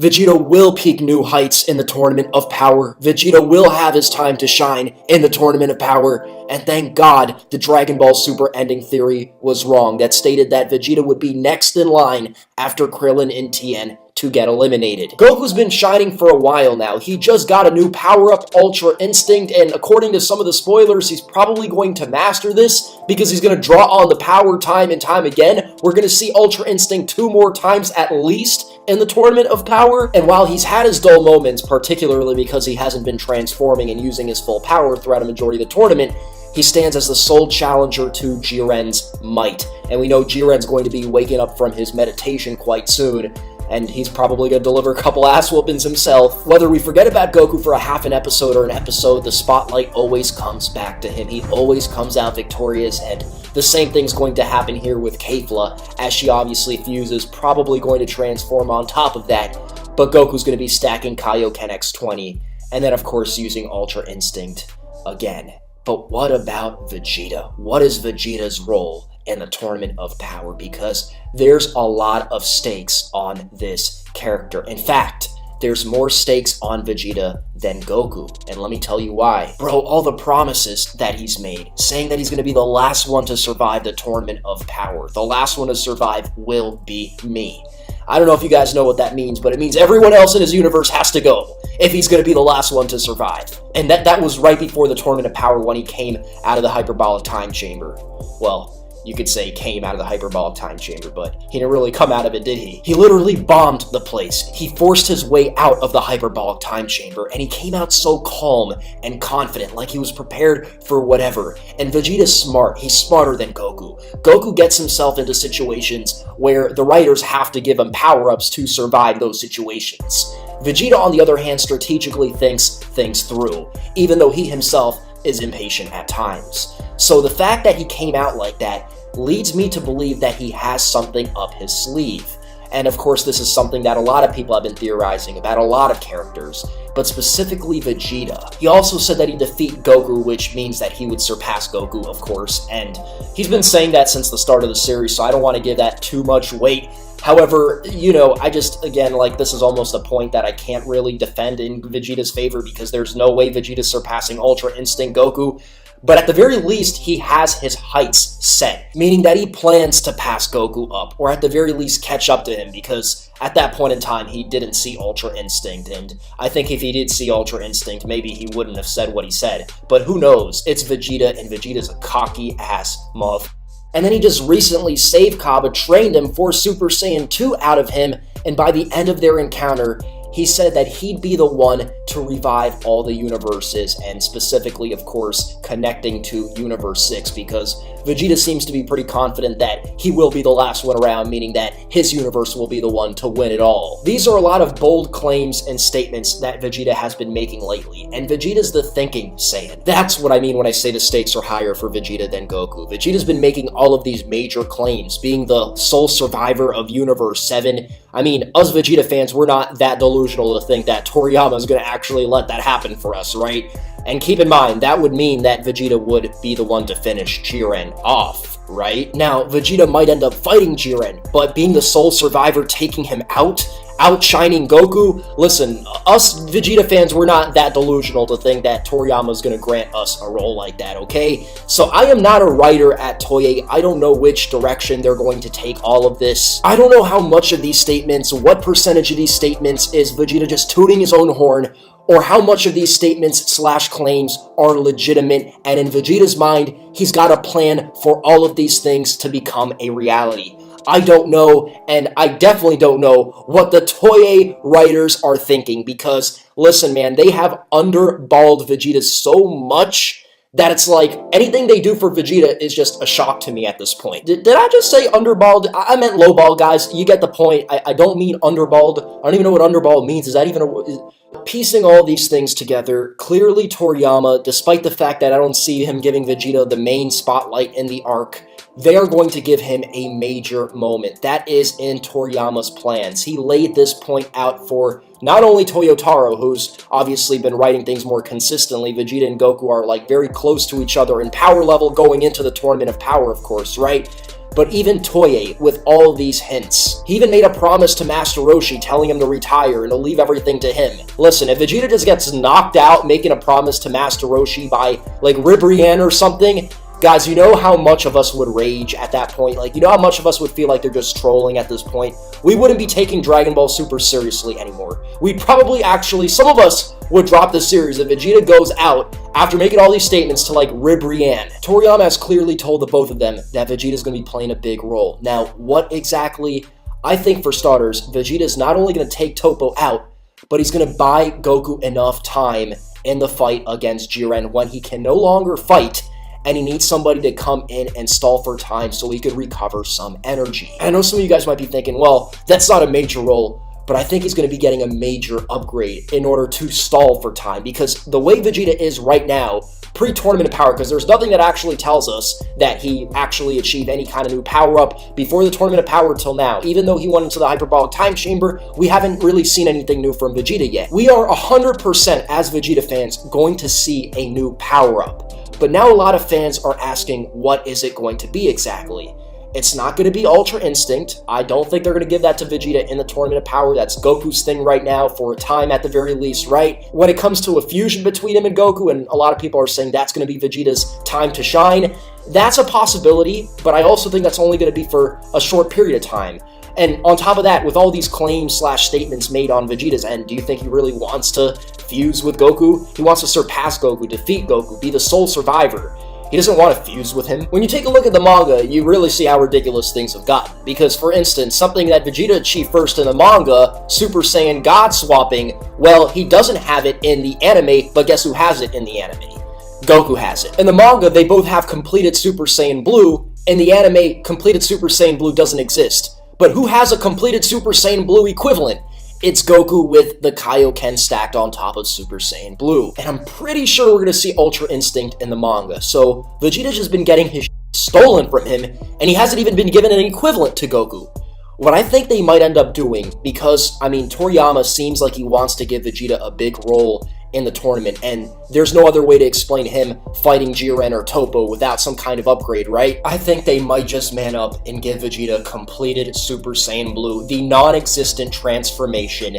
Vegeta will peak new heights in the Tournament of Power. Vegeta will have his time to shine in the Tournament of Power. And thank God the Dragon Ball Super ending theory was wrong that stated that Vegeta would be next in line after Krillin and Tien to get eliminated. Goku's been shining for a while now. He just got a new power-up, Ultra Instinct, and according to some of the spoilers, he's probably going to master this because he's going to draw on the power time and time again. We're going to see Ultra Instinct 2 more times at least in the Tournament of Power. And while he's had his dull moments, particularly because he hasn't been transforming and using his full power throughout a majority of the tournament, he stands as the sole challenger to Jiren's might. And we know Jiren's going to be waking up from his meditation quite soon, and he's probably going to deliver a couple ass whoopings himself. Whether we forget about Goku for a half an episode or an episode, the spotlight always comes back to him. He always comes out victorious, and the same thing's going to happen here with Kefla, as she obviously fuses, probably going to transform on top of that, but Goku's going to be stacking Kaioken X20, and then of course using Ultra Instinct again. But what about Vegeta? What is Vegeta's role in the Tournament of Power? Because there's a lot of stakes on this character. In fact, there's more stakes on Vegeta than Goku, and let me tell you why. Bro, all the promises that he's made, saying that he's going to be the last one to survive the Tournament of Power, the last one to survive will be me. I don't know if you guys know what that means, but it means everyone else in his universe has to go if he's going to be the last one to survive. And that was right before the Tournament of Power when he came out of the hyperbolic time chamber. Well, you could say came out of the hyperbolic time chamber, but he didn't really come out of it, did he? He literally bombed the place. He forced his way out of the hyperbolic time chamber, and he came out so calm and confident, like he was prepared for whatever. And Vegeta's smart. He's smarter than Goku. Goku gets himself into situations where the writers have to give him power-ups to survive those situations. Vegeta, on the other hand, strategically thinks things through, even though he himself is impatient at times. So the fact that he came out like that leads me to believe that he has something up his sleeve. And of course, this is something that a lot of people have been theorizing about a lot of characters, but specifically Vegeta. He also said that he'd defeat Goku, which means that he would surpass Goku, of course, and he's been saying that since the start of the series, so I don't want to give that too much weight. However, you know, I just, again, like, this is almost a point that I can't really defend in Vegeta's favor because there's no way Vegeta's surpassing Ultra Instinct Goku. But at the very least, he has his heights set, meaning that he plans to pass Goku up, or at the very least catch up to him, because at that point in time, he didn't see Ultra Instinct, and I think if he did see Ultra Instinct, maybe he wouldn't have said what he said. But who knows? It's Vegeta, and Vegeta's a cocky-ass muff. And then he just recently saved Kaba, trained him for Super Saiyan 2 out of him, and by the end of their encounter, he said that he'd be the one to revive all the universes, and specifically, of course, connecting to Universe 6, because Vegeta seems to be pretty confident that he will be the last one around, meaning that his universe will be the one to win it all. These are a lot of bold claims and statements that Vegeta has been making lately, and Vegeta's the thinking Saiyan. That's what I mean when I say the stakes are higher for Vegeta than Goku. Vegeta's been making all of these major claims, being the sole survivor of Universe 7. I mean, us Vegeta fans, we're not that delusional to think that Toriyama is going to actually let that happen for us, right? And keep in mind, that would mean that Vegeta would be the one to finish Jiren off, right? Now, Vegeta might end up fighting Jiren, but being the sole survivor, taking him out, outshining Goku, listen, us Vegeta fans, we're not that delusional to think that Toriyama's gonna grant us a role like that, okay? So I am not a writer at Toei. I don't know which direction they're going to take all of this. I don't know how much of these statements, what percentage of these statements is Vegeta just tooting his own horn, or how much of these statements / claims are legitimate, and in Vegeta's mind, he's got a plan for all of these things to become a reality. I don't know, and I definitely don't know what the Toei writers are thinking, because, listen man, they have underballed Vegeta so much that it's like, anything they do for Vegeta is just a shock to me at this point. Did I just say underballed? I meant lowball, guys. You get the point. I don't mean underballed. I don't even know what underballed means. Is that even a... Piecing all these things together, clearly Toriyama, despite the fact that I don't see him giving Vegeta the main spotlight in the arc, they are going to give him a major moment. That is in Toriyama's plans. He laid this point out for not only Toyotaro, who's obviously been writing things more consistently. Vegeta and Goku are like very close to each other in power level going into the Tournament of Power, of course, right? but even Toye with all these hints. He even made a promise to Master Roshi telling him to retire and to leave everything to him. Listen, if Vegeta just gets knocked out making a promise to Master Roshi by, like, Ribrianne or something, guys, you know how much of us would rage at that point? Like, you know how much of us would feel like they're just trolling at this point? We wouldn't be taking Dragon Ball Super seriously anymore. We'd probably actually, some of us would drop the series if Vegeta goes out after making all these statements to, like, Ribrianne. Toriyama has clearly told the both of them that Vegeta's going to be playing a big role. Now, what exactly? I think, for starters, Vegeta's not only going to take Toppo out, but he's going to buy Goku enough time in the fight against Jiren when he can no longer fight, and he needs somebody to come in and stall for time so he could recover some energy. And I know some of you guys might be thinking, well, that's not a major role, but I think he's going to be getting a major upgrade in order to stall for time, because the way Vegeta is right now, pre-tournament of power, because there's nothing that actually tells us that he actually achieved any kind of new power-up before the tournament of power till now. Even though he went into the hyperbolic time chamber, we haven't really seen anything new from Vegeta yet. We are 100% as Vegeta fans going to see a new power-up. But now a lot of fans are asking, what is it going to be exactly? It's not going to be Ultra Instinct. I don't think they're going to give that to Vegeta in the Tournament of Power. That's Goku's thing right now for a time at the very least, right? When it comes to a fusion between him and Goku, and a lot of people are saying that's going to be Vegeta's time to shine, that's a possibility, but I also think that's only going to be for a short period of time. And on top of that, with all these claims/statements made on Vegeta's end, do you think he really wants to fuse with Goku? He wants to surpass Goku, defeat Goku, be the sole survivor. He doesn't want to fuse with him. When you take a look at the manga, you really see how ridiculous things have gotten. Because, for instance, something that Vegeta achieved first in the manga, Super Saiyan God swapping, well, he doesn't have it in the anime, but guess who has it in the anime? Goku has it. In the manga, they both have completed Super Saiyan Blue. In the anime, completed Super Saiyan Blue doesn't exist. But who has a completed Super Saiyan Blue equivalent? It's Goku with the Kaioken stacked on top of Super Saiyan Blue. And I'm pretty sure we're going to see Ultra Instinct in the manga. So Vegeta's just been getting his stolen from him, and he hasn't even been given an equivalent to Goku. What I think they might end up doing, because, I mean, Toriyama seems like he wants to give Vegeta a big role in the tournament, and there's no other way to explain him fighting Jiren or Toppo without some kind of upgrade, right? I think they might just man up and give Vegeta completed Super Saiyan Blue, the non-existent transformation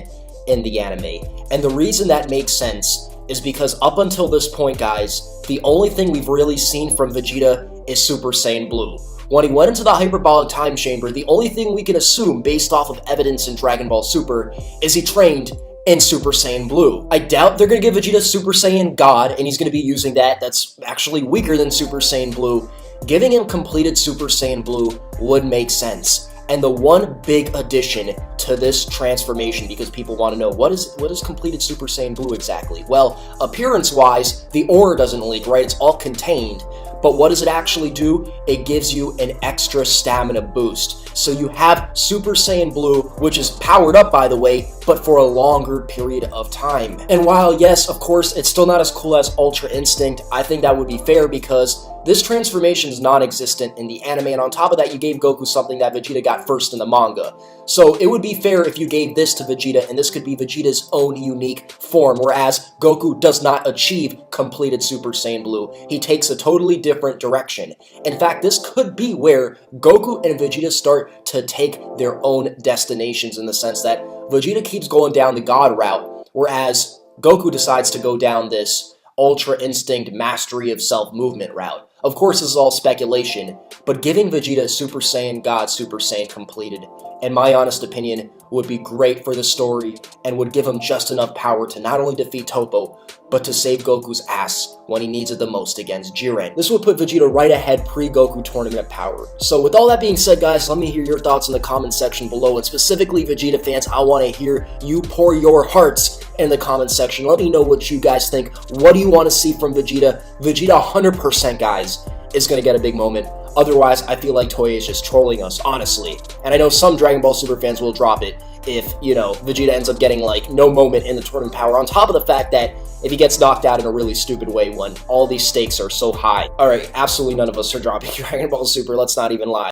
in the anime. And the reason that makes sense is because up until this point, guys, the only thing we've really seen from Vegeta is Super Saiyan Blue. When he went into the hyperbolic time chamber, the only thing we can assume based off of evidence in Dragon Ball Super is he trained in Super Saiyan Blue. I doubt they're going to give Vegeta Super Saiyan God, and he's going to be using that. That's actually weaker than Super Saiyan Blue. Giving him completed Super Saiyan Blue would make sense. And the one big addition to this transformation, because people want to know, what is completed Super Saiyan Blue exactly? Well, appearance-wise, the aura doesn't leak, right? It's all contained. But what does it actually do? It gives you an extra stamina boost. So you have Super Saiyan Blue, which is powered up, by the way, but for a longer period of time. And while, yes, of course, it's still not as cool as Ultra Instinct, I think that would be fair because this transformation is non-existent in the anime, and on top of that, you gave Goku something that Vegeta got first in the manga. So it would be fair if you gave this to Vegeta, and this could be Vegeta's own unique form, whereas Goku does not achieve completed Super Saiyan Blue. He takes a totally different direction. In fact, this could be where Goku and Vegeta start to take their own destinations, in the sense that Vegeta keeps going down the God route, whereas Goku decides to go down this Ultra Instinct Mastery of Self movement route. Of course, this is all speculation, but giving Vegeta Super Saiyan God, Super Saiyan Completed, in my honest opinion, would be great for the story and would give him just enough power to not only defeat Toppo, but to save Goku's ass when he needs it the most against Jiren. This would put Vegeta right ahead pre-Goku Tournament of Power. So with all that being said, guys, let me hear your thoughts in the comment section below, and specifically Vegeta fans, I want to hear you pour your hearts in the comment section. Let me know what you guys think. What do you want to see from Vegeta? Vegeta 100%, guys, is going to get a big moment. Otherwise, I feel like Toei is just trolling us, honestly. And I know some Dragon Ball Super fans will drop it if, you know, Vegeta ends up getting, like, no moment in the Tournament Power, on top of the fact that if he gets knocked out in a really stupid way when all these stakes are so high. Alright, absolutely none of us are dropping Dragon Ball Super, let's not even lie.